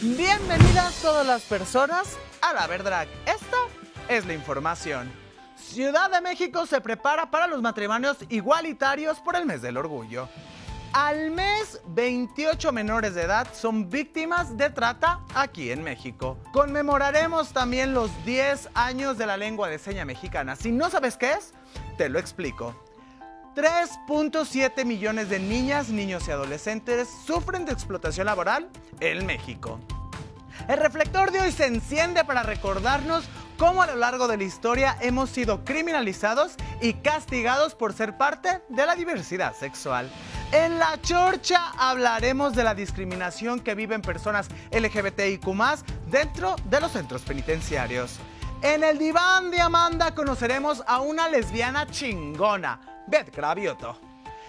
Bienvenidas todas las personas a La Verdrag. Esta es la información. Ciudad de México se prepara para los matrimonios igualitarios por el mes del orgullo. Al mes, 28 menores de edad son víctimas de trata aquí en México. Conmemoraremos también los 10 años de la lengua de señas mexicana. Si no sabes qué es, te lo explico. 3.7 millones de niñas, niños y adolescentes sufren de explotación laboral en México. El reflector de hoy se enciende para recordarnos cómo a lo largo de la historia hemos sido criminalizados y castigados por ser parte de la diversidad sexual. En La Chorcha hablaremos de la discriminación que viven personas LGBTIQ+ dentro de los centros penitenciarios. En el diván de Amanda conoceremos a una lesbiana chingona, Beth Cravioto.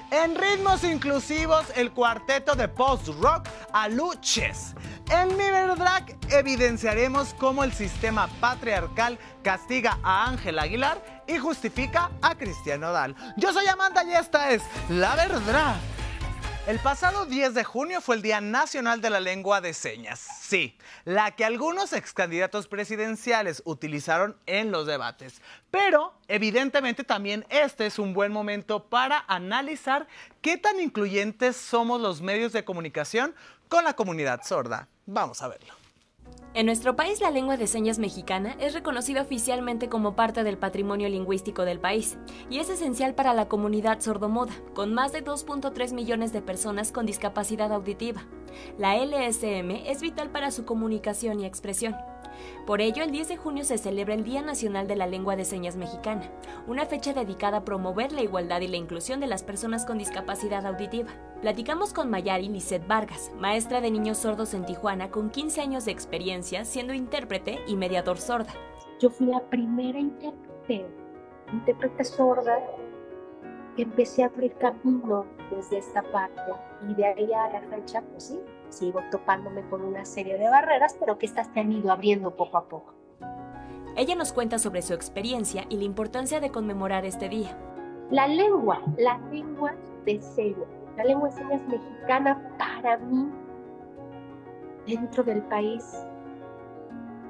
En ritmos inclusivos, el cuarteto de post-rock Aluches. En Mi Verdrag evidenciaremos cómo el sistema patriarcal castiga a Ángel Aguilar y justifica a Cristian Nodal. Yo soy Amanda y esta es La Verdrag. El pasado 10 de junio fue el Día Nacional de la Lengua de Señas. Sí, la que algunos excandidatos presidenciales utilizaron en los debates. Pero, evidentemente, también este es un buen momento para analizar qué tan incluyentes somos los medios de comunicación con la comunidad sorda. Vamos a verlo. En nuestro país, la lengua de señas mexicana es reconocida oficialmente como parte del patrimonio lingüístico del país y es esencial para la comunidad sordomuda, con más de 2.3 millones de personas con discapacidad auditiva. La LSM es vital para su comunicación y expresión. Por ello, el 10 de junio se celebra el Día Nacional de la Lengua de Señas Mexicana, una fecha dedicada a promover la igualdad y la inclusión de las personas con discapacidad auditiva. Platicamos con Mayari Lisset Vargas, maestra de niños sordos en Tijuana, con 15 años de experiencia siendo intérprete y mediador sorda. Yo fui la primera intérprete sorda que empecé a abrir camino desde esta parte, y de ahí a la fecha, pues sí, sigo topándome con una serie de barreras, pero que estas se han ido abriendo poco a poco. Ella nos cuenta sobre su experiencia y la importancia de conmemorar este día. La lengua de señas, la lengua de señas mexicana para mí, dentro del país,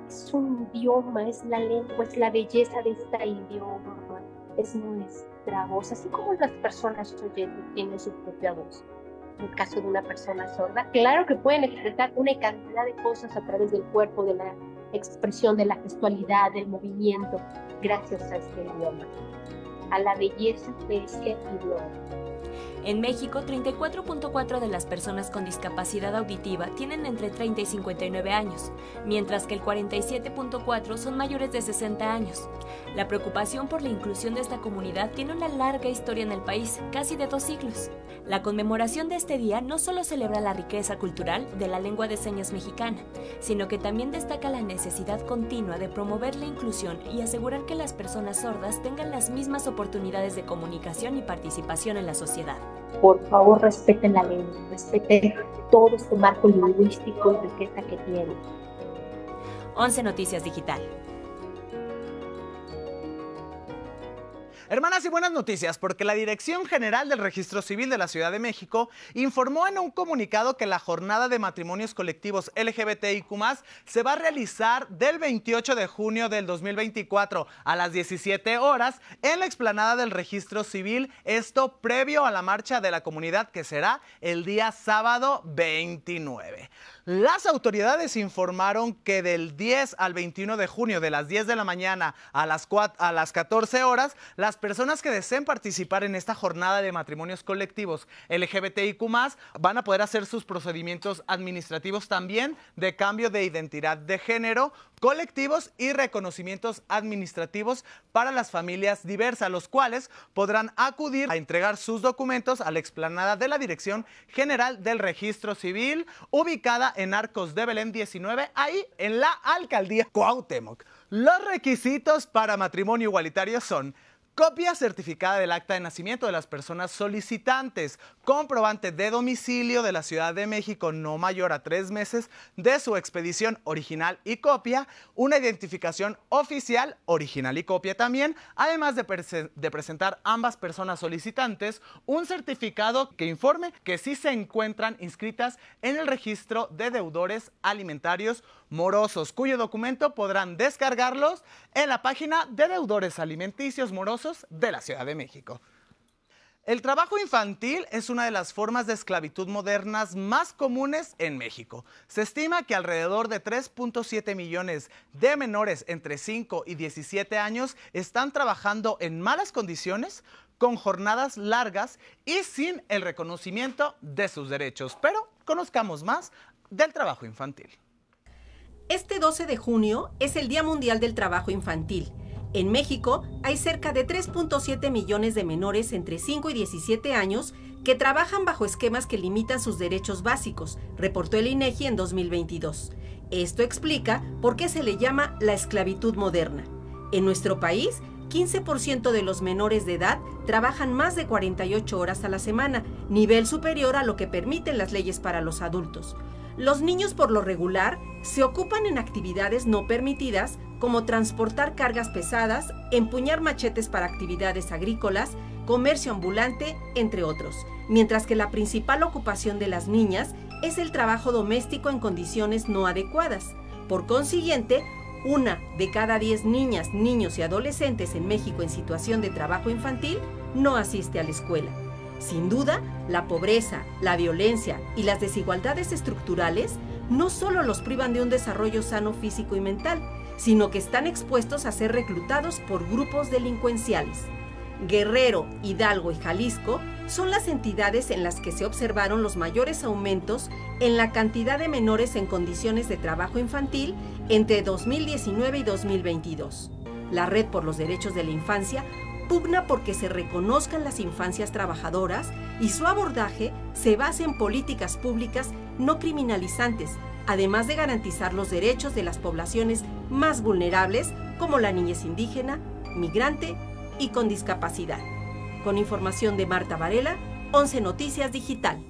es un idioma, es la lengua, es la belleza de este idioma, es nuestra voz, así como las personas oyentes tienen su propia voz. En el caso de una persona sorda, claro que pueden expresar una cantidad de cosas a través del cuerpo, de la expresión, de la gestualidad, del movimiento, gracias a este idioma, a la belleza de este idioma. En México, 34.4% de las personas con discapacidad auditiva tienen entre 30 y 59 años, mientras que el 47.4% son mayores de 60 años. La preocupación por la inclusión de esta comunidad tiene una larga historia en el país, casi de 2 siglos. La conmemoración de este día no solo celebra la riqueza cultural de la lengua de señas mexicana, sino que también destaca la necesidad continua de promover la inclusión y asegurar que las personas sordas tengan las mismas oportunidades de comunicación y participación en la sociedad. Por favor, respeten la lengua, respeten todo este marco lingüístico y riqueza que tiene. 11 Noticias Digital. Hermanas, y buenas noticias, porque la Dirección General del Registro Civil de la Ciudad de México informó en un comunicado que la jornada de matrimonios colectivos LGBTIQ+ se va a realizar del 28 de junio del 2024 a las 17 horas en la explanada del Registro Civil, esto previo a la marcha de la comunidad que será el día sábado 29. Las autoridades informaron que del 10 al 21 de junio, de las 10 de la mañana a las 14 horas, las personas que deseen participar en esta jornada de matrimonios colectivos LGBTIQ+ van a poder hacer sus procedimientos administrativos también de cambio de identidad de género, colectivos y reconocimientos administrativos para las familias diversas, los cuales podrán acudir a entregar sus documentos a la explanada de la Dirección General del Registro Civil, ubicada en Arcos de Belén 19, ahí en la Alcaldía Cuauhtémoc. Los requisitos para matrimonio igualitario son copia certificada del acta de nacimiento de las personas solicitantes, comprobante de domicilio de la Ciudad de México no mayor a 3 meses de su expedición original y copia, una identificación oficial original y copia también, además de presentar ambas personas solicitantes un certificado que informe que sí se encuentran inscritas en el registro de deudores alimentarios morosos, cuyo documento podrán descargarlos en la página de deudores alimenticios morosos de la Ciudad de México. El trabajo infantil es una de las formas de esclavitud modernas más comunes en México. Se estima que alrededor de 3.7 millones de menores entre 5 y 17 años están trabajando en malas condiciones, con jornadas largas y sin el reconocimiento de sus derechos. Pero conozcamos más del trabajo infantil. Este 12 de junio es el Día Mundial del Trabajo Infantil. En México hay cerca de 3.7 millones de menores entre 5 y 17 años que trabajan bajo esquemas que limitan sus derechos básicos, reportó el INEGI en 2022. Esto explica por qué se le llama la esclavitud moderna. En nuestro país, 15% de los menores de edad trabajan más de 48 horas a la semana, nivel superior a lo que permiten las leyes para los adultos. Los niños por lo regular se ocupan en actividades no permitidas como transportar cargas pesadas, empuñar machetes para actividades agrícolas, comercio ambulante, entre otros, mientras que la principal ocupación de las niñas es el trabajo doméstico en condiciones no adecuadas. Por consiguiente, 1 de cada 10 niñas, niños y adolescentes en México en situación de trabajo infantil no asiste a la escuela. Sin duda, la pobreza, la violencia y las desigualdades estructurales no solo los privan de un desarrollo sano físico y mental, sino que están expuestos a ser reclutados por grupos delincuenciales. Guerrero, Hidalgo y Jalisco son las entidades en las que se observaron los mayores aumentos en la cantidad de menores en condiciones de trabajo infantil entre 2019 y 2022. La Red por los Derechos de la Infancia pugna porque se reconozcan las infancias trabajadoras y su abordaje se basa en políticas públicas no criminalizantes, además de garantizar los derechos de las poblaciones más vulnerables como la niñez indígena, migrante y con discapacidad. Con información de Marta Varela, 11 Noticias Digital.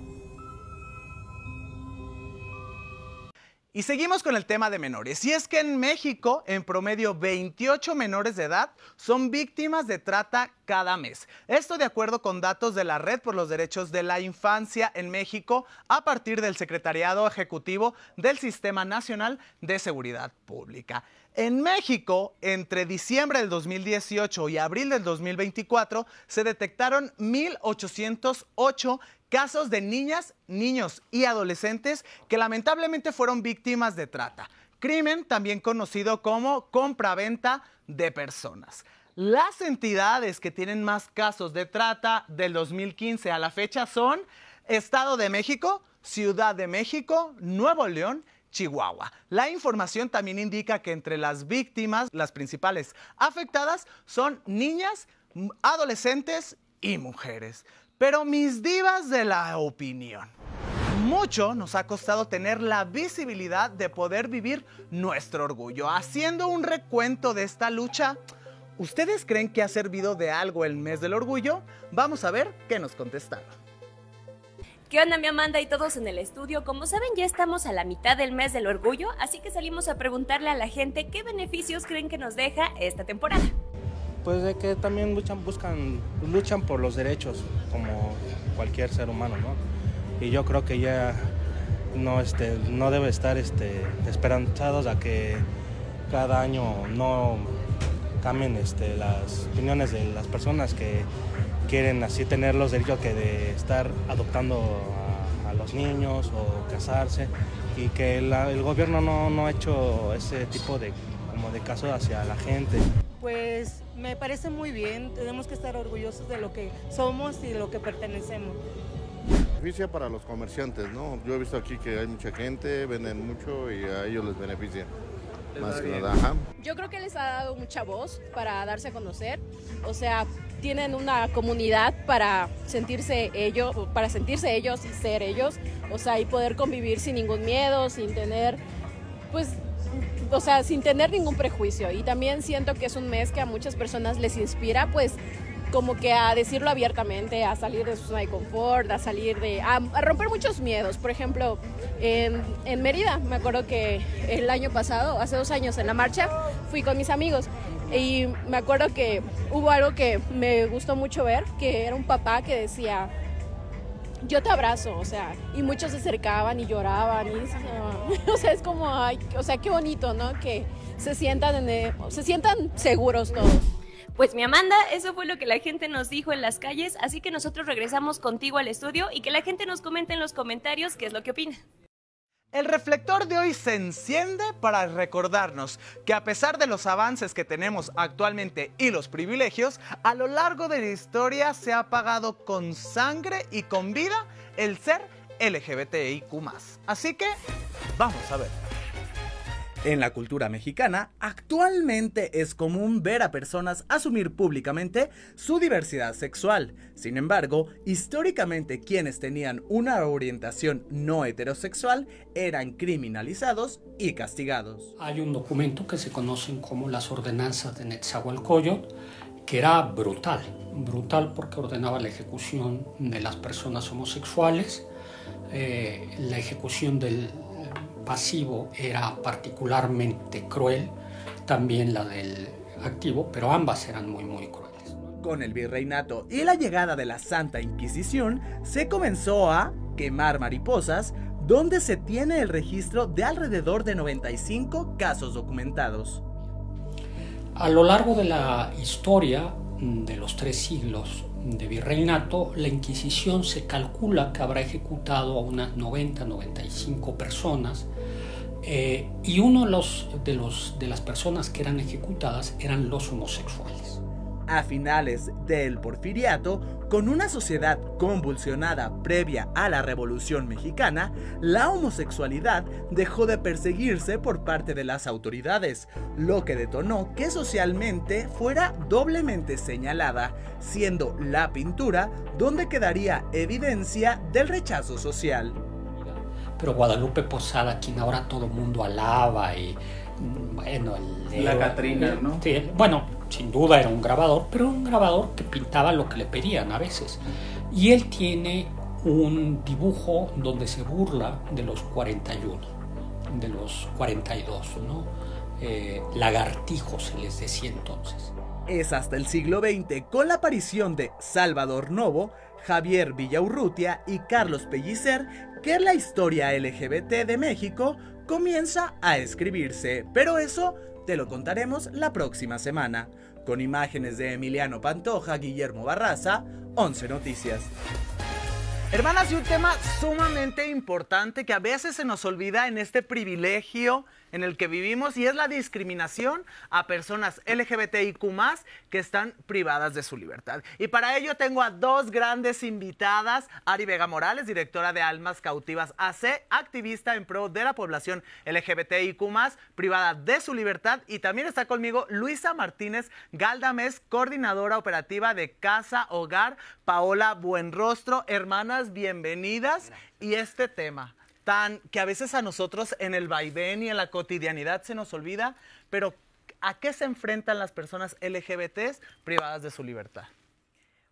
Y seguimos con el tema de menores. Y es que en México, en promedio, 28 menores de edad son víctimas de trata cada mes. Esto de acuerdo con datos de la Red por los Derechos de la Infancia en México a partir del Secretariado Ejecutivo del Sistema Nacional de Seguridad Pública. En México, entre diciembre del 2018 y abril del 2024, se detectaron 1,808 casos de niñas, niños y adolescentes que lamentablemente fueron víctimas de trata, crimen también conocido como compraventa de personas. Las entidades que tienen más casos de trata del 2015 a la fecha son Estado de México, Ciudad de México, Nuevo León, Chihuahua. La información también indica que entre las víctimas, las principales afectadas son niñas, adolescentes y mujeres. Pero mis divas de la opinión, mucho nos ha costado tener la visibilidad de poder vivir nuestro orgullo. Haciendo un recuento de esta lucha, ¿ustedes creen que ha servido de algo el mes del orgullo? Vamos a ver qué nos contestaron. ¿Qué onda, mi Amanda y todos en el estudio? Como saben, ya estamos a la mitad del mes del orgullo, así que salimos a preguntarle a la gente qué beneficios creen que nos deja esta temporada. Pues de que también luchan por los derechos, como cualquier ser humano, ¿no? Y yo creo que ya no debe estar esperanzados a que cada año no cambien las opiniones de las personas que quieren así tener los derechos que de estar adoptando a los niños o casarse, y que el gobierno no ha hecho ese tipo de caso hacia la gente. Pues me parece muy bien, tenemos que estar orgullosos de lo que somos y de lo que pertenecemos. Beneficia para los comerciantes, ¿no? Yo he visto aquí que hay mucha gente, venden mucho y a ellos les beneficia. Más que nada. Ajá. Yo creo que les ha dado mucha voz para darse a conocer, o sea, tienen una comunidad para sentirse ellos y ser ellos, o sea, y poder convivir sin ningún miedo, sin tener, pues, o sea, sin tener ningún prejuicio. Y también siento que es un mes que a muchas personas les inspira, pues, como que a decirlo abiertamente, a salir de su zona de confort, a romper muchos miedos. Por ejemplo, en Mérida, me acuerdo que el año pasado, hace 2 años, en la marcha, fui con mis amigos. Y me acuerdo que hubo algo que me gustó mucho ver, que era un papá que decía: yo te abrazo, o sea, y muchos se acercaban y lloraban, y, o sea, es como, ay, o sea, qué bonito, ¿no? Que se sientan seguros todos. Pues mi Amanda, eso fue lo que la gente nos dijo en las calles, así que nosotros regresamos contigo al estudio y que la gente nos comente en los comentarios qué es lo que opina. El reflector de hoy se enciende para recordarnos que a pesar de los avances que tenemos actualmente y los privilegios, a lo largo de la historia se ha pagado con sangre y con vida el ser LGBTIQ+. Así que, vamos a ver. En la cultura mexicana, actualmente es común ver a personas asumir públicamente su diversidad sexual. Sin embargo, históricamente quienes tenían una orientación no heterosexual eran criminalizados y castigados. Hay un documento que se conocen como las ordenanzas de Netzahualcóyotl, que era brutal porque ordenaba la ejecución de las personas homosexuales, la ejecución del pasivo era particularmente cruel, también la del activo, pero ambas eran muy crueles. Con el virreinato y la llegada de la Santa Inquisición, se comenzó a quemar mariposas, donde se tiene el registro de alrededor de 95 casos documentados. A lo largo de la historia de los 3 siglos de virreinato, la Inquisición se calcula que habrá ejecutado a unas 90-95 personas, y uno de las personas que eran ejecutadas eran los homosexuales. A finales del Porfiriato, con una sociedad convulsionada previa a la Revolución Mexicana, la homosexualidad dejó de perseguirse por parte de las autoridades, lo que detonó que socialmente fuera doblemente señalada, siendo la pintura donde quedaría evidencia del rechazo social. Pero Guadalupe Posada, quien ahora todo el mundo alaba, y bueno, la Catrina, ¿no? Sí, bueno, sin duda era un grabador, pero un grabador que pintaba lo que le pedían a veces. Y él tiene un dibujo donde se burla de los 41, de los 42, ¿no? Lagartijos se les decía entonces. Es hasta el siglo XX, con la aparición de Salvador Novo, Javier Villaurrutia y Carlos Pellicer, que la historia LGBT de México comienza a escribirse, pero eso te lo contaremos la próxima semana, con imágenes de Emiliano Pantoja, Guillermo Barraza, 11 Noticias. Hermanas, y un tema sumamente importante que a veces se nos olvida en este privilegio en el que vivimos, y es la discriminación a personas LGBTIQ+, que están privadas de su libertad. Y para ello tengo a 2 grandes invitadas: Ari Vega Morales, directora de Almas Cautivas AC, activista en pro de la población LGBTIQ+, privada de su libertad, y también está conmigo Luisa Martínez Galdamés, coordinadora operativa de Casa Hogar Paola Buenrostro. Hermanas, bienvenidas. Y este tema que a veces a nosotros en el vaivén y en la cotidianidad se nos olvida, pero ¿a qué se enfrentan las personas LGBTs privadas de su libertad?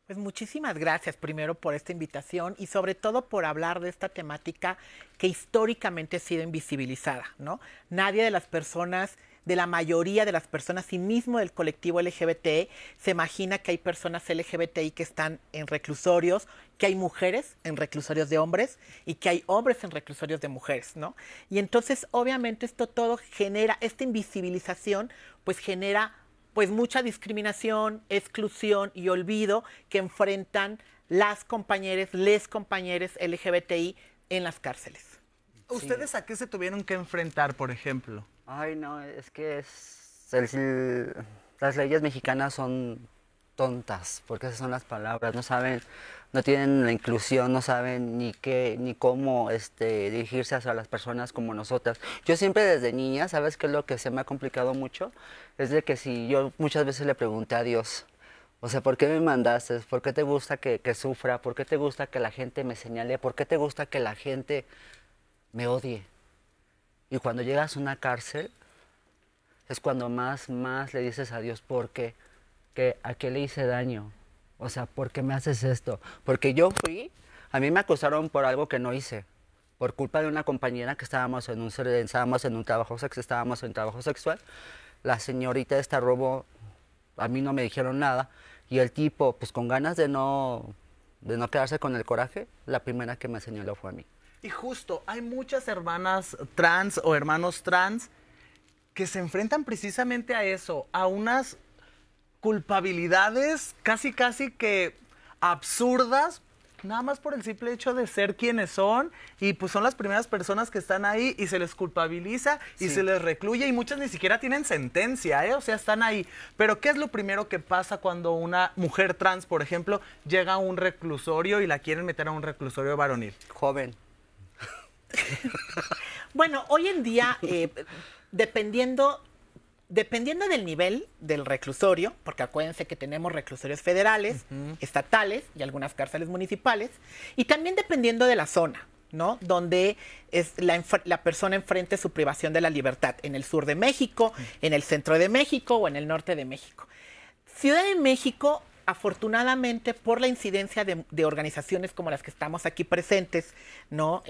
Pues muchísimas gracias primero por esta invitación y sobre todo por hablar de esta temática que históricamente ha sido invisibilizada, ¿no? Nadie de las personas, de la mayoría de las personas y mismo del colectivo LGBT se imagina que hay personas LGBTI que están en reclusorios, que hay mujeres en reclusorios de hombres y que hay hombres en reclusorios de mujeres, ¿no? Y entonces obviamente esto todo genera, esta invisibilización pues genera pues mucha discriminación, exclusión y olvido que enfrentan les compañeros LGBTI en las cárceles. ¿Ustedes a qué se tuvieron que enfrentar, por ejemplo? Ay, no, es que las leyes mexicanas son tontas, porque esas son las palabras, no saben, no tienen la inclusión, no saben ni cómo dirigirse hacia las personas como nosotras. Yo siempre desde niña, ¿sabes qué es lo que se me ha complicado mucho? Es de que si yo muchas veces le pregunté a Dios, o sea, ¿por qué me mandaste? ¿Por qué te gusta que sufra? ¿Por qué te gusta que la gente me señale? ¿Por qué te gusta que la gente me odie? Y cuando llegas a una cárcel, es cuando más le dices a Dios, ¿por qué? ¿A qué le hice daño? O sea, ¿por qué me haces esto? Porque a mí me acusaron por algo que no hice, por culpa de una compañera que estábamos en trabajo sexual. La señorita esta robó, a mí no me dijeron nada, y el tipo, pues con ganas de no quedarse con el coraje, la primera que me señaló fue a mí. Y justo, hay muchas hermanas trans o hermanos trans que se enfrentan precisamente a eso, a unas culpabilidades casi que absurdas, nada más por el simple hecho de ser quienes son, y pues son las primeras personas que están ahí y se les culpabiliza y se les recluye, y muchas ni siquiera tienen sentencia, o sea, están ahí. Pero ¿qué es lo primero que pasa cuando una mujer trans, por ejemplo, llega a un reclusorio y la quieren meter a un reclusorio varonil? Joven. Bueno, hoy en día, dependiendo del nivel del reclusorio, porque acuérdense que tenemos reclusorios federales, estatales y algunas cárceles municipales, y también dependiendo de la zona, ¿no? Donde la persona enfrente su privación de la libertad, en el sur de México, en el centro de México o en el norte de México. Ciudad de México, afortunadamente, por la incidencia de organizaciones como las que estamos aquí presentes, ¿no?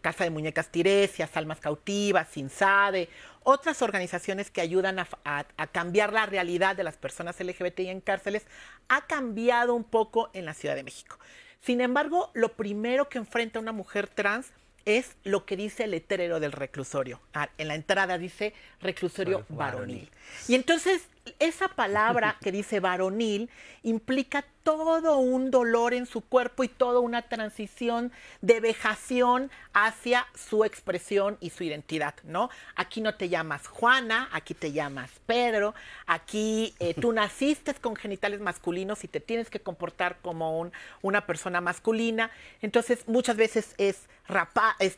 Casa de Muñecas Tiresias, Almas Cautivas, SINSADE, otras organizaciones que ayudan a cambiar la realidad de las personas LGBTI en cárceles, ha cambiado un poco en la Ciudad de México. Sin embargo, lo primero que enfrenta una mujer trans es lo que dice el letrero del reclusorio. En la entrada dice reclusorio varonil. Y entonces esa palabra que dice varonil implica todo un dolor en su cuerpo y toda una transición de vejación hacia su expresión y su identidad, ¿no? Aquí no te llamas Juana, aquí te llamas Pedro, aquí tú naciste con genitales masculinos y te tienes que comportar como una persona masculina. Entonces muchas veces es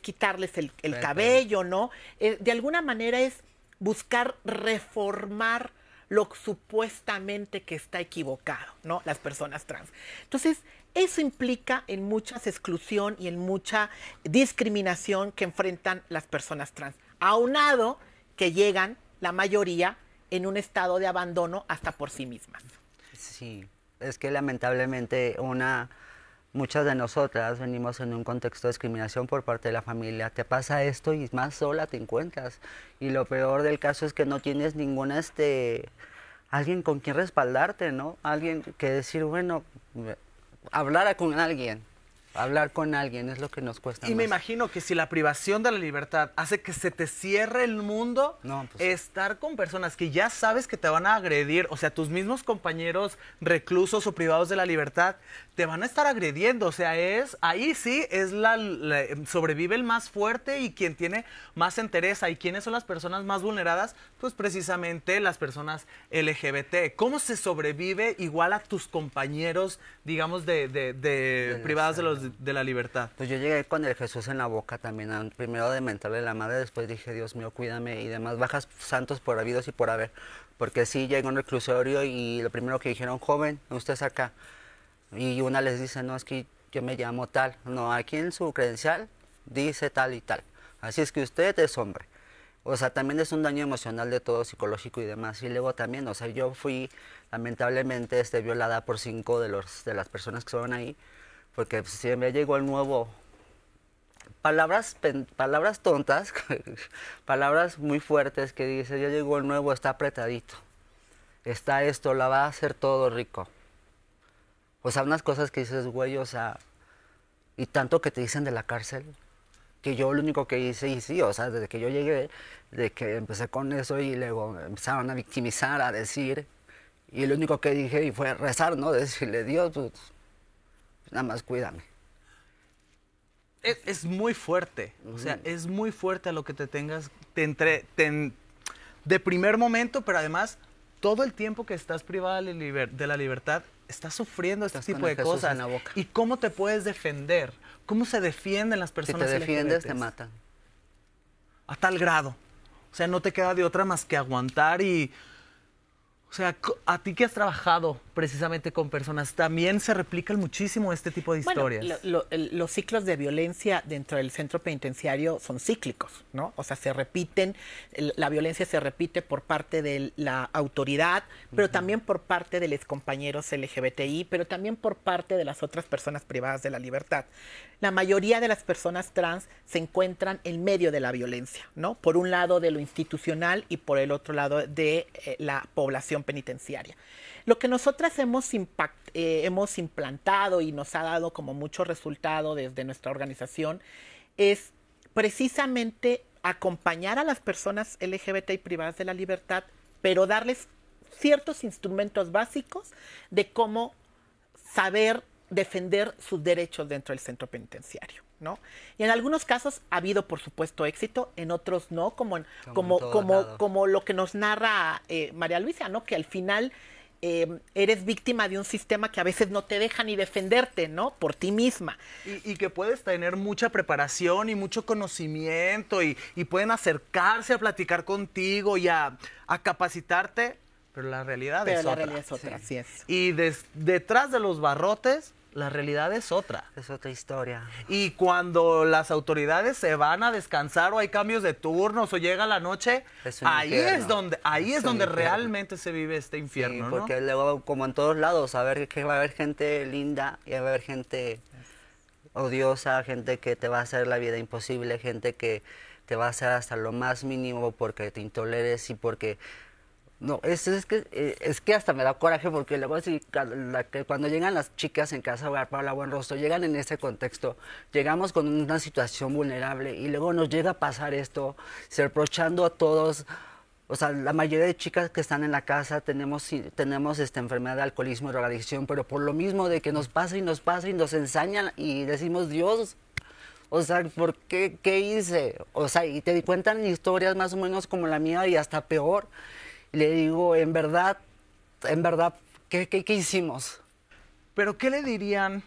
quitarles el cabello, ¿no? De alguna manera es buscar reformar lo supuestamente que está equivocado, ¿no? Las personas trans. Entonces, eso implica en mucha exclusión y en mucha discriminación que enfrentan las personas trans. Aunado que llegan, la mayoría, en un estado de abandono hasta por sí mismas. Sí, es que lamentablemente muchas de nosotras venimos en un contexto de discriminación por parte de la familia. Te pasa esto y más sola te encuentras. Y lo peor del caso es que no tienes ninguna, alguien con quien respaldarte, ¿no? Alguien que decir, bueno, hablar con alguien es lo que nos cuesta más. Y me imagino que si la privación de la libertad hace que se te cierre el mundo, estar con personas que ya sabes que te van a agredir, o sea, tus mismos compañeros reclusos o privados de la libertad, te van a estar agrediendo, o sea, ahí sí es sobrevive el más fuerte y quien tiene más entereza. ¿Y quiénes son las personas más vulneradas? Pues precisamente las personas LGBT. ¿Cómo se sobrevive igual a tus compañeros, digamos, privados de la libertad? Pues yo llegué con el Jesús en la boca también, primero de mentarle la madre, después dije, Dios mío, cuídame, y demás, bajas santos por habidos y por haber, porque sí, llegué a un reclusorio y lo primero que dijeron, joven, usted es acá. Y una les dice, no, es que yo me llamo tal. No, aquí en su credencial dice tal y tal. Así es que usted es hombre. O sea, también es un daño emocional de todo, psicológico y demás. Y luego también, o sea, yo fui lamentablemente violada por 5 de las personas que estaban ahí. Porque pues, si me llegó el nuevo... Palabras tontas, palabras muy fuertes que dice, ya llegó el nuevo, está apretadito. Está esto, la va a hacer todo rico. O sea, unas cosas que dices, güey, o sea, y tanto que te dicen de la cárcel, que yo lo único que hice, y sí, o sea, desde que yo llegué, de que empecé con eso y luego empezaron a victimizar, a decir, y lo único que dije y fue rezar, ¿no? Decirle, Dios, pues, nada más cuídame. Es muy fuerte, o sea, es muy fuerte a lo que te tengas, de primer momento, pero además, todo el tiempo que estás privada de la libertad, estás sufriendo este tipo de cosas. ¿Y cómo te puedes defender? ¿Cómo se defienden las personas? Si te defiendes, te matan. A tal grado. O sea, no te queda de otra más que aguantar y... O sea, a ti que has trabajado precisamente con personas. También se replican muchísimo este tipo de historias. Bueno, los ciclos de violencia dentro del centro penitenciario son cíclicos, ¿no? O sea, se repiten, la violencia se repite por parte de la autoridad, pero también por parte de los compañeros LGBTI, pero también por parte de las otras personas privadas de la libertad. La mayoría de las personas trans se encuentran en medio de la violencia, ¿no? Por un lado de lo institucional y por el otro lado de la población penitenciaria. Lo que nosotras hemos implantado y nos ha dado como mucho resultado desde nuestra organización es precisamente acompañar a las personas LGBTI privadas de la libertad, pero darles ciertos instrumentos básicos de cómo saber defender sus derechos dentro del centro penitenciario, ¿no? Y en algunos casos ha habido, por supuesto, éxito, en otros no, como lo que nos narra María Luisa, ¿no? Que al final eres víctima de un sistema que a veces no te deja ni defenderte, ¿no? Por ti misma. Y que puedes tener mucha preparación y mucho conocimiento y pueden acercarse a platicar contigo y a capacitarte, pero la realidad es otra. La realidad es otra, así es. Y detrás de los barrotes, la realidad es otra. Es otra historia. Y cuando las autoridades se van a descansar o hay cambios de turnos o llega la noche, ahí es donde realmente se vive este infierno, sí, porque luego, como en todos lados, a ver que va a haber gente linda y va a haber gente odiosa, gente que te va a hacer la vida imposible, gente que te va a hacer hasta lo más mínimo porque te intoleres y porque... No, es que hasta me da coraje porque luego cuando llegan las chicas en Casa Hogar Paola Buenrostro, llegan en ese contexto, llegamos con una situación vulnerable y luego nos llega a pasar esto, se reprochando a todos. O sea, la mayoría de chicas que están en la casa tenemos esta enfermedad de alcoholismo y drogadicción, pero por lo mismo de que nos pasa y nos ensañan y decimos, Dios, o sea, ¿por qué? ¿Qué hice? O sea, y te cuentan historias más o menos como la mía y hasta peor. Le digo, en verdad, ¿qué hicimos? Pero ¿qué le dirían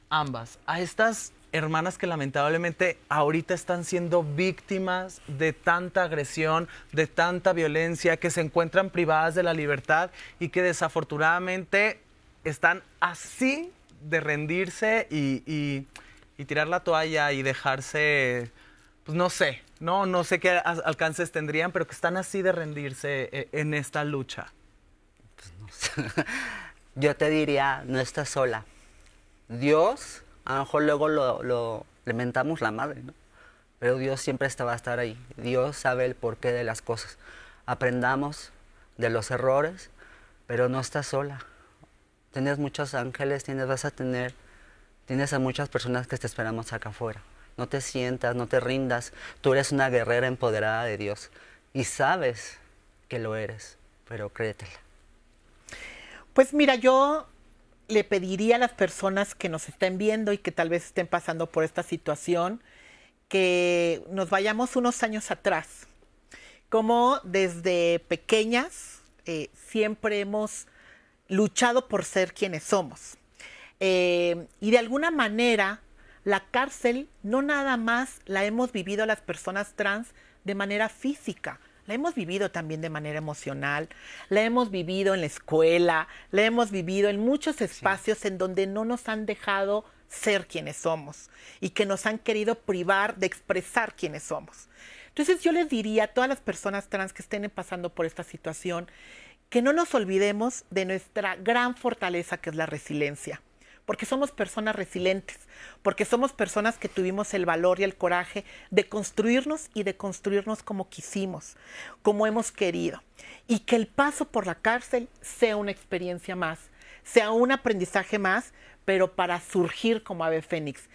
ambas a estas hermanas que lamentablemente ahorita están siendo víctimas de tanta agresión, de tanta violencia, que se encuentran privadas de la libertad y que desafortunadamente están así de rendirse y tirar la toalla y dejarse, pues no sé, no sé qué alcances tendrían, pero que están así de rendirse en esta lucha? Pues no sé. Yo te diría, no estás sola. Dios, a lo mejor luego le mentamos la madre, ¿no? Pero Dios siempre va a estar ahí. Dios sabe el porqué de las cosas. Aprendamos de los errores, pero no estás sola. Tienes muchos ángeles, tienes a muchas personas que te esperamos acá afuera. No te sientas, no te rindas. Tú eres una guerrera empoderada de Dios y sabes que lo eres, pero créetela. Pues mira, yo le pediría a las personas que nos estén viendo y que tal vez estén pasando por esta situación que nos vayamos unos años atrás. Como desde pequeñas siempre hemos luchado por ser quienes somos. Y de alguna manera la cárcel no nada más la hemos vivido las personas trans de manera física, la hemos vivido también de manera emocional, la hemos vivido en la escuela, la hemos vivido en muchos espacios en donde no nos han dejado ser quienes somos y que nos han querido privar de expresar quienes somos. Entonces yo les diría a todas las personas trans que estén pasando por esta situación que no nos olvidemos de nuestra gran fortaleza que es la resiliencia. Porque somos personas resilientes, porque somos personas que tuvimos el valor y el coraje de construirnos y de construirnos como quisimos, como hemos querido. Y que el paso por la cárcel sea una experiencia más, sea un aprendizaje más, pero para surgir como ave fénix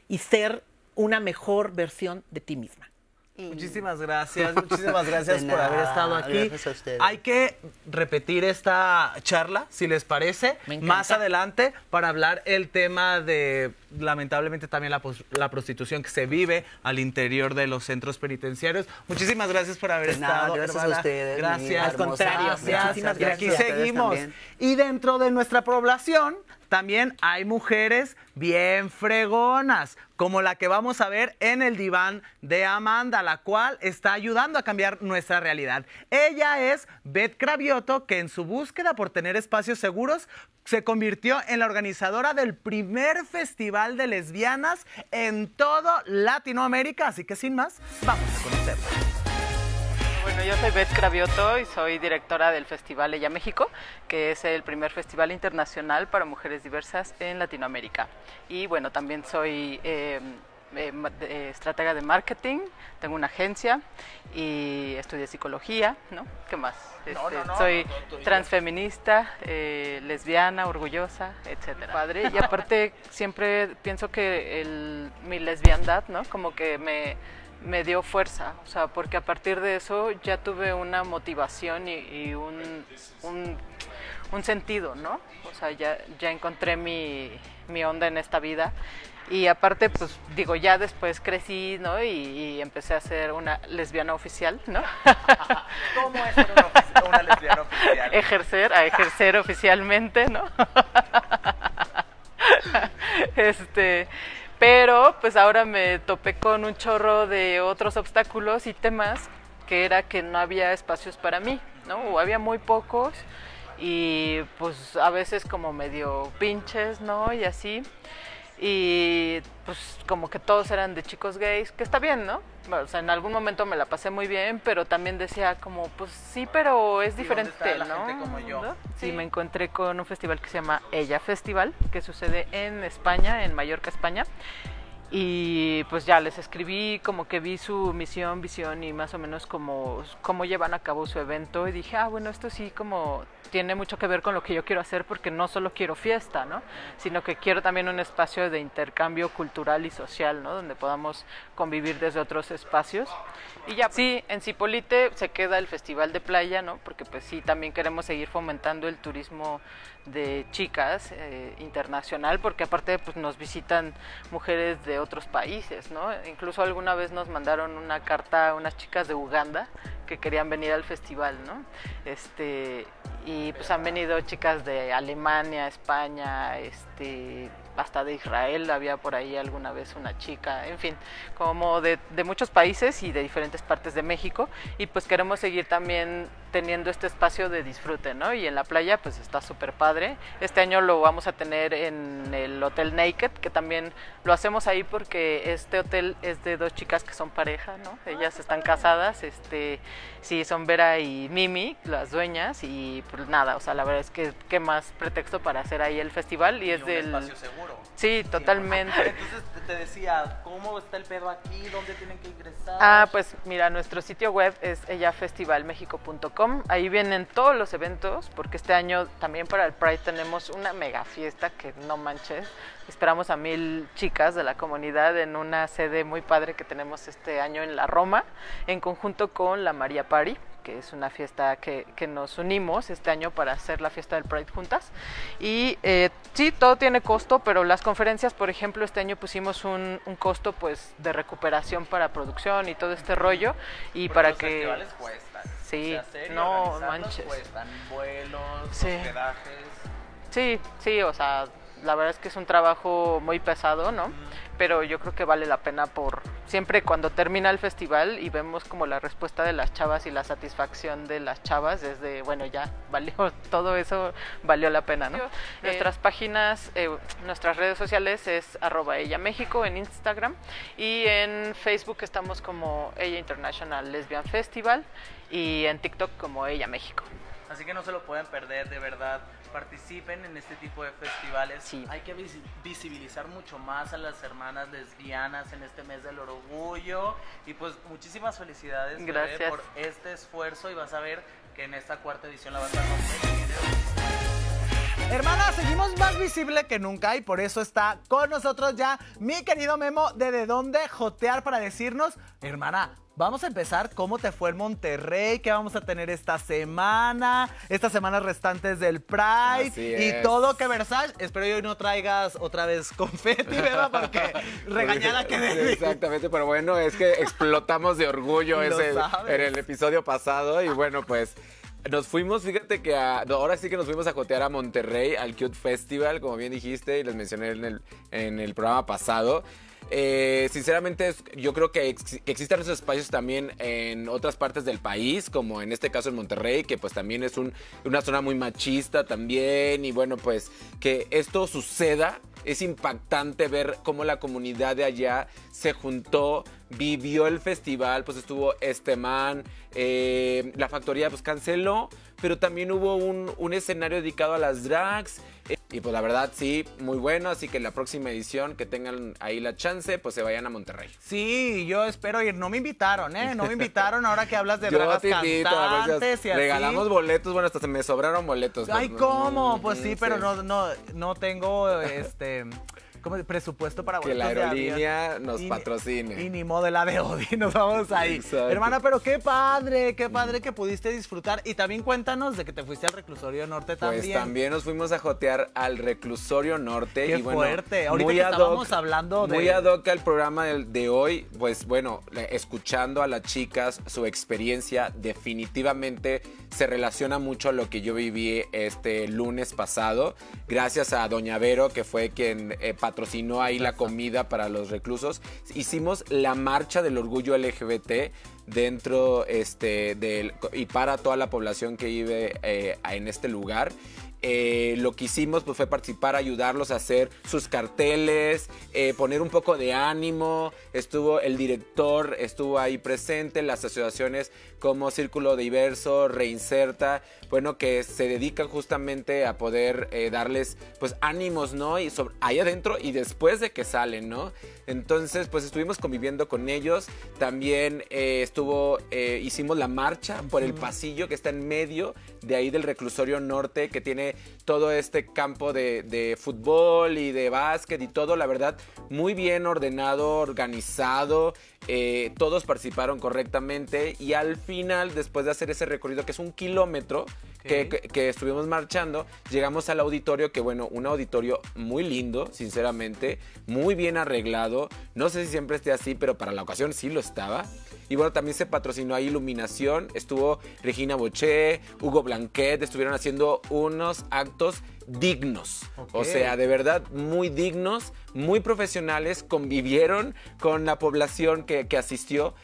y ser una mejor versión de ti misma. Muchísimas gracias por haber estado aquí. Gracias a ustedes. Hay que repetir esta charla, si les parece, más adelante para hablar el tema de lamentablemente también la prostitución que se vive al interior de los centros penitenciarios. Muchísimas gracias por haber estado. Gracias a ustedes. Gracias. Al contrario, muchísimas Y aquí gracias. seguimos. Y dentro de nuestra población también hay mujeres bien fregonas, como la que vamos a ver en el diván de Amanda, la cual está ayudando a cambiar nuestra realidad. Ella es Beth Cravioto, que en su búsqueda por tener espacios seguros se convirtió en la organizadora del primer festival de lesbianas en todo Latinoamérica. Así que sin más, vamos a conocerla. Bueno, yo soy Beth Cravioto y soy directora del Festival Ella México, que es el primer festival internacional para mujeres diversas en Latinoamérica. Y bueno, también soy estratega de marketing, tengo una agencia y estudié psicología, ¿no? ¿Qué más? Soy transfeminista, lesbiana, orgullosa, etcétera. Padre, y aparte siempre pienso que mi lesbiandad, ¿no? Como que me dio fuerza, o sea, porque a partir de eso ya tuve una motivación y un sentido, ¿no? O sea, ya encontré mi onda en esta vida. Y aparte, pues digo, ya después crecí, ¿no? Y empecé a ser una lesbiana oficial, ¿no? ¿Cómo es ser una lesbiana oficial? Ejercer oficialmente, ¿no? Pero pues ahora me topé con un chorro de otros obstáculos y temas que era que no había espacios para mí, ¿no? O había muy pocos y pues a veces como medio pinches, ¿no? Y así. Y pues como que todos eran de chicos gays, que está bien, ¿no? Bueno, o sea, en algún momento me la pasé muy bien, pero también decía como, pues sí, pero es diferente, ¿dónde está la ¿no? gente como yo? ¿No? Sí, me encontré con un festival que se llama Ella Festival, que sucede en España, en Mallorca, España. Y pues ya les escribí, como que vi su misión, visión y más o menos cómo llevan a cabo su evento y dije, bueno, esto sí como tiene mucho que ver con lo que yo quiero hacer porque no solo quiero fiesta, ¿no? Sino que quiero también un espacio de intercambio cultural y social, ¿no? Donde podamos convivir desde otros espacios. Y ya, sí, en Zipolite se queda el Festival de Playa, ¿no? Porque pues sí, también queremos seguir fomentando el turismo de chicas internacional, porque aparte pues nos visitan mujeres de otros países, ¿no? Incluso alguna vez nos mandaron una carta a unas chicas de Uganda que querían venir al festival, ¿no? Y pues han venido chicas de Alemania, España, hasta de Israel, había por ahí alguna vez una chica, en fin, como de muchos países y de diferentes partes de México, y pues queremos seguir también teniendo este espacio de disfrute, ¿no? Y en la playa pues está súper padre. Este año lo vamos a tener en el Hotel Naked, que también lo hacemos ahí porque este hotel es de dos chicas que son pareja, ¿no? Ellas están casadas, sí, son Vera y Mimi, las dueñas, y pues nada, o sea, la verdad es que qué más pretexto para hacer ahí el festival, y es un del espacio seguro. Sí, totalmente. Entonces te decía, ¿cómo está el pedo aquí? ¿Dónde tienen que ingresar? Pues mira, nuestro sitio web es ellafestivalmexico.com. Ahí vienen todos los eventos, porque este año también para el Pride tenemos una mega fiesta que no manches. Esperamos a 1000 chicas de la comunidad en una sede muy padre que tenemos este año en la Roma, en conjunto con la María Party, que es una fiesta que nos unimos este año para hacer la fiesta del Pride juntas. Y sí, todo tiene costo, pero las conferencias, por ejemplo, este año pusimos un costo pues de recuperación para producción y todo este rollo. Y porque para los que... festivales cuestan. Sí, o sea, serio, no manches. Cuestan vuelos, sí. Hospedajes. Sí, o sea, la verdad es que es un trabajo muy pesado, ¿no? Pero yo creo que vale la pena por siempre cuando termina el festival y vemos como la respuesta de las chavas y la satisfacción de las chavas es de, bueno, ya valió, todo eso valió la pena, ¿no? Nuestras páginas, nuestras redes sociales es @ellamexico en Instagram, y en Facebook estamos como Ella International Lesbian Festival, y en TikTok como Ella México. Así que no se lo pueden perder, de verdad. Participen en este tipo de festivales. Sí. Hay que visibilizar mucho más a las hermanas lesbianas en este mes del orgullo. Y pues muchísimas felicidades, gracias, bebé, por este esfuerzo, y vas a ver que en esta 4ª edición la vas a romper. Hermana, seguimos más visible que nunca y por eso está con nosotros ya mi querido Memo de dónde jotear para decirnos, hermana, vamos a empezar. ¿Cómo te fue en Monterrey? ¿Qué vamos a tener esta semana? Estas semanas restantes del Pride. Y todo que Versace. Espero que hoy no traigas otra vez confeti, ¿verdad? Porque regañada que sí, exactamente, pero bueno, es que explotamos de orgullo en el episodio pasado. Y bueno, pues nos fuimos, fíjate que ahora sí que nos fuimos a jotear a Monterrey, al Cute Festival, como bien dijiste, y les mencioné en el programa pasado. Sinceramente, yo creo que existen esos espacios también en otras partes del país, como en este caso en Monterrey, que pues también es una zona muy machista también, y bueno, pues que esto suceda, es impactante ver cómo la comunidad de allá se juntó, vivió el festival, pues estuvo man, la factoría pues canceló, pero también hubo un escenario dedicado a las drags. Y pues la verdad sí, muy bueno, así que la próxima edición que tengan ahí la chance, pues se vayan a Monterrey. Sí, yo espero ir. No me invitaron, No me invitaron ahora que hablas de dragas cantantes y así. Regalamos boletos, bueno, hasta se me sobraron boletos. Ay, ¿cómo? Pues sí, pero no tengo como presupuesto para que la aerolínea nos patrocine. Y ni modo de la de Odi, nos vamos ahí. Exacto. Hermana, pero qué padre que pudiste disfrutar. Y también cuéntanos de que te fuiste al Reclusorio Norte también. Pues también nos fuimos a jotear al Reclusorio Norte. Qué fuerte. Ahorita que estábamos hablando de... Muy ad hoc al programa de hoy, pues bueno, escuchando a las chicas, su experiencia definitivamente se relaciona mucho a lo que yo viví este lunes pasado. Gracias a Doña Vero, que fue quien patrocinó ahí la comida para los reclusos. Hicimos la marcha del orgullo LGBT dentro y para toda la población que vive en este lugar. Lo que hicimos pues, fue participar, ayudarlos a hacer sus carteles, poner un poco de ánimo. Estuvo el director, estuvo ahí presente, las asociaciones como Círculo Diverso, Reinserta, bueno, que se dedican justamente a poder darles pues ánimos, ¿no? Y ahí adentro y después de que salen, ¿no? Entonces, pues estuvimos conviviendo con ellos. También hicimos la marcha por el pasillo que está en medio de ahí del Reclusorio Norte, que tiene todo este campo de fútbol y de básquet y todo, la verdad, muy bien ordenado, organizado. Todos participaron correctamente y al final, después de hacer ese recorrido, que es 1 kilómetro, que estuvimos marchando, llegamos al auditorio, que bueno, un auditorio muy lindo, sinceramente, muy bien arreglado. No sé si siempre esté así, pero para la ocasión sí lo estaba. Y bueno, también se patrocinó ahí iluminación, estuvo Regina Boché, Hugo Blanquet, estuvieron haciendo unos actos dignos, o sea, de verdad muy dignos, muy profesionales, convivieron con la población que asistió.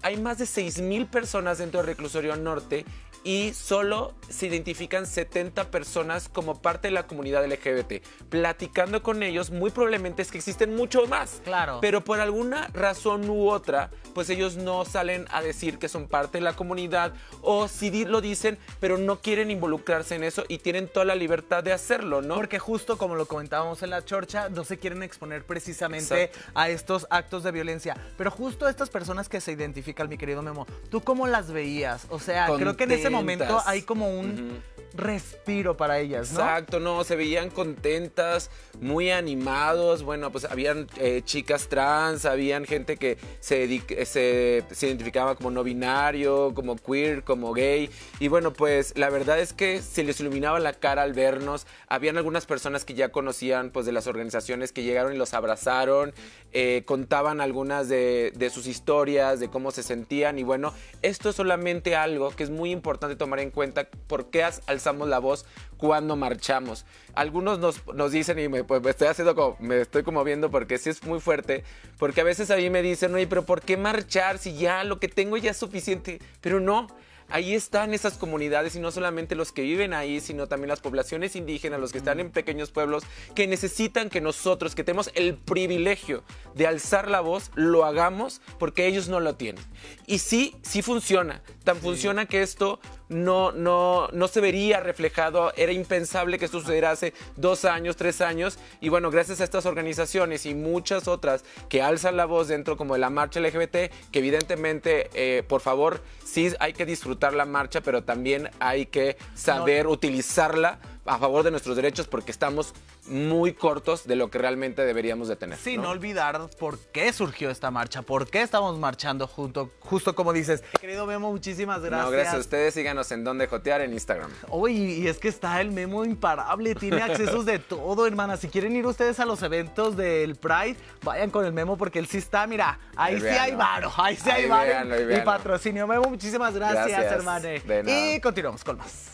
Hay más de 6,000 personas dentro del Reclusorio Norte y solo se identifican 70 personas como parte de la comunidad LGBT. Platicando con ellos, muy probablemente es que existen mucho más. Claro. Pero por alguna razón u otra, pues ellos no salen a decir que son parte de la comunidad, o si lo dicen, pero no quieren involucrarse en eso y tienen toda la libertad de hacerlo, ¿no? Porque justo como lo comentábamos en la chorcha, no se quieren exponer precisamente a estos actos de violencia. Pero justo estas personas que se identifican, mi querido Memo, ¿tú cómo las veías? O sea, creo que en ese momento hay como un respiro para ellas, ¿no? Exacto, no, se veían contentas, muy animados. Bueno, pues habían chicas trans, habían gente que se identificaba como no binario, como queer, como gay. Y bueno, pues la verdad es que se les iluminaba la cara al vernos. Habían algunas personas que ya conocían pues de las organizaciones que llegaron y los abrazaron, contaban algunas de sus historias, de cómo se sentían. Y bueno, esto es solamente algo que es muy importante tomar en cuenta. ¿Por qué alzamos la voz cuando marchamos? Algunos nos dicen, y me estoy conmoviendo porque sí es muy fuerte, porque a veces a mí me dicen, oye, pero ¿por qué marchar si ya lo que tengo ya es suficiente? Pero no. Ahí están esas comunidades y no solamente los que viven ahí, sino también las poblaciones indígenas, los que están en pequeños pueblos, que necesitan que nosotros, que tenemos el privilegio de alzar la voz, lo hagamos porque ellos no lo tienen. Y sí funciona. Funciona que esto no se vería reflejado. Era impensable que esto sucediera hace 2 años, 3 años. Y bueno, gracias a estas organizaciones y muchas otras que alzan la voz dentro como de la marcha LGBT, que evidentemente, por favor, sí hay que disfrutar la marcha, pero también hay que saber utilizarla a favor de nuestros derechos, porque estamos muy cortos de lo que realmente deberíamos de tener. Sí, no olvidar por qué surgió esta marcha, por qué estamos marchando justo como dices. Querido Memo, muchísimas gracias. No, gracias a ustedes. Síganos en Donde Jotear en Instagram. Oye, y es que está el Memo imparable, tiene accesos de todo, hermana. Si quieren ir ustedes a los eventos del Pride, vayan con el Memo, porque él sí está, mira, ahí sí hay varo, ahí sí hay varo y patrocinio. Memo, muchísimas gracias, hermane. Y continuamos con más.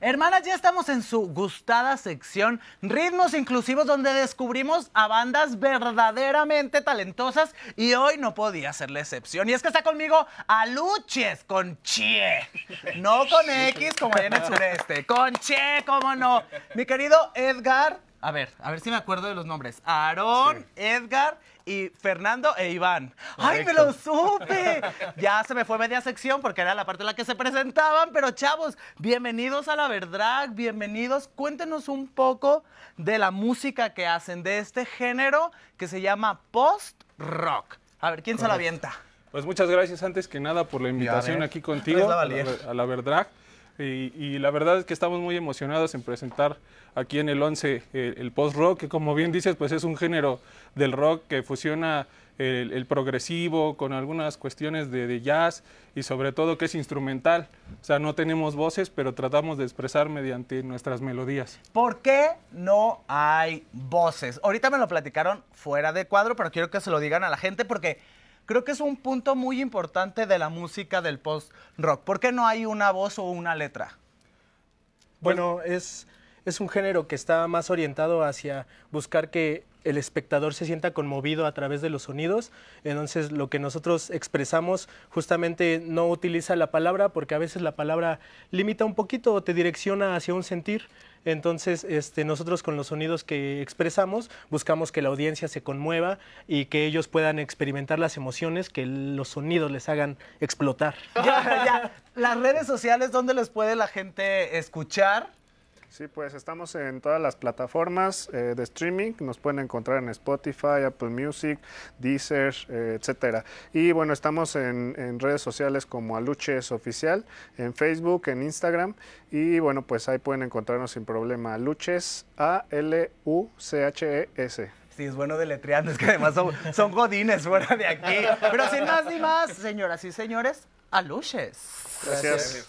Hermanas, ya estamos en su gustada sección Ritmos Inclusivos, donde descubrimos a bandas verdaderamente talentosas, y hoy no podía ser la excepción. Y es que está conmigo Aluches, con Che, no con X como allá en el sureste, con Che, cómo no. Mi querido Edgar, a ver si me acuerdo de los nombres. Aarón, Edgar y Fernando e Iván. ¡Ay, me lo supe! Ya se me fue media sección porque era la parte en la que se presentaban, pero chavos, bienvenidos a La Verdrag, bienvenidos. Cuéntenos un poco de la música que hacen, de este género que se llama post-rock. A ver, ¿quién se la avienta? Pues muchas gracias antes que nada por la invitación aquí contigo a La Verdrag. Y la verdad es que estamos muy emocionados en presentar aquí en el 11 el post-rock, que como bien dices, pues es un género del rock que fusiona el progresivo con algunas cuestiones de jazz y sobre todo que es instrumental. O sea, no tenemos voces, pero tratamos de expresar mediante nuestras melodías. ¿Por qué no hay voces? Ahorita me lo platicaron fuera de cuadro, pero quiero que se lo digan a la gente porque creo que es un punto muy importante de la música del post-rock. ¿Por qué no hay una voz o una letra? Bueno, es un género que está más orientado hacia buscar que el espectador se sienta conmovido a través de los sonidos. Entonces, lo que nosotros expresamos justamente no utiliza la palabra, porque a veces la palabra limita un poquito o te direcciona hacia un sentir. Entonces, nosotros con los sonidos que expresamos buscamos que la audiencia se conmueva y que ellos puedan experimentar las emociones que los sonidos les hagan explotar. Ya. Las redes sociales, ¿dónde les puede la gente escuchar? Sí, pues estamos en todas las plataformas de streaming. Nos pueden encontrar en Spotify, Apple Music, Deezer, etcétera. Y bueno, estamos en redes sociales como Aluches Oficial, en Facebook, en Instagram. Y bueno, pues ahí pueden encontrarnos sin problema. Aluches, A-L-U-C-H-E-S. Sí, es bueno deletreando, es que además son godines fuera de aquí. Pero sin más ni más, señoras y señores, Aluches. Gracias.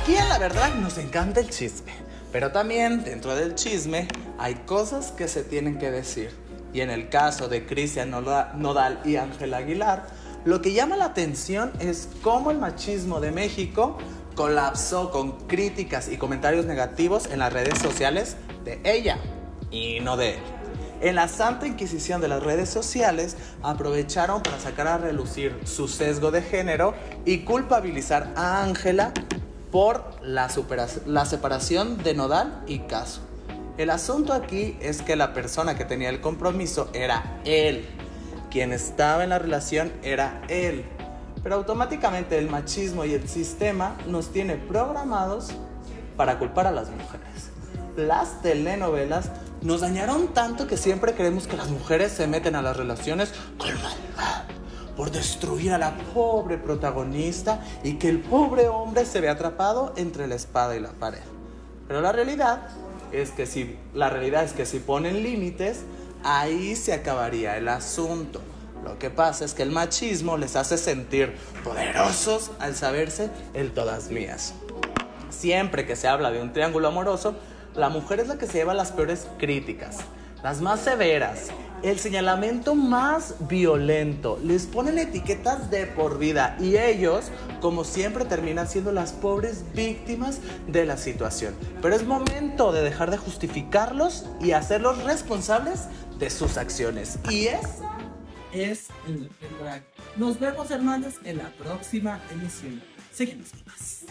Aquí en La Verdad nos encanta el chisme, pero también dentro del chisme hay cosas que se tienen que decir. Y en el caso de Cristian Nodal y Ángela Aguilar, lo que llama la atención es cómo el machismo de México colapsó con críticas y comentarios negativos en las redes sociales de ella y no de él. En la Santa Inquisición de las redes sociales aprovecharon para sacar a relucir su sesgo de género y culpabilizar a Ángela por la separación de Nodal y Caso. El asunto aquí es que la persona que tenía el compromiso era él. Quien estaba en la relación era él. Pero automáticamente el machismo y el sistema nos tiene programados para culpar a las mujeres. Las telenovelas nos dañaron tanto que siempre creemos que las mujeres se meten a las relaciones con maldad, por destruir a la pobre protagonista y que el pobre hombre se ve atrapado entre la espada y la pared. Pero la realidad es que si ponen límites, ahí se acabaría el asunto. Lo que pasa es que el machismo les hace sentir poderosos al saberse el todas mías. Siempre que se habla de un triángulo amoroso, la mujer es la que se lleva las peores críticas, las más severas, el señalamiento más violento. Les ponen etiquetas de por vida y ellos, como siempre, terminan siendo las pobres víctimas de la situación. Pero es momento de dejar de justificarlos y hacerlos responsables de sus acciones. Y esa es el drag. Nos vemos, hermanos, en la próxima emisión. Seguimos con más.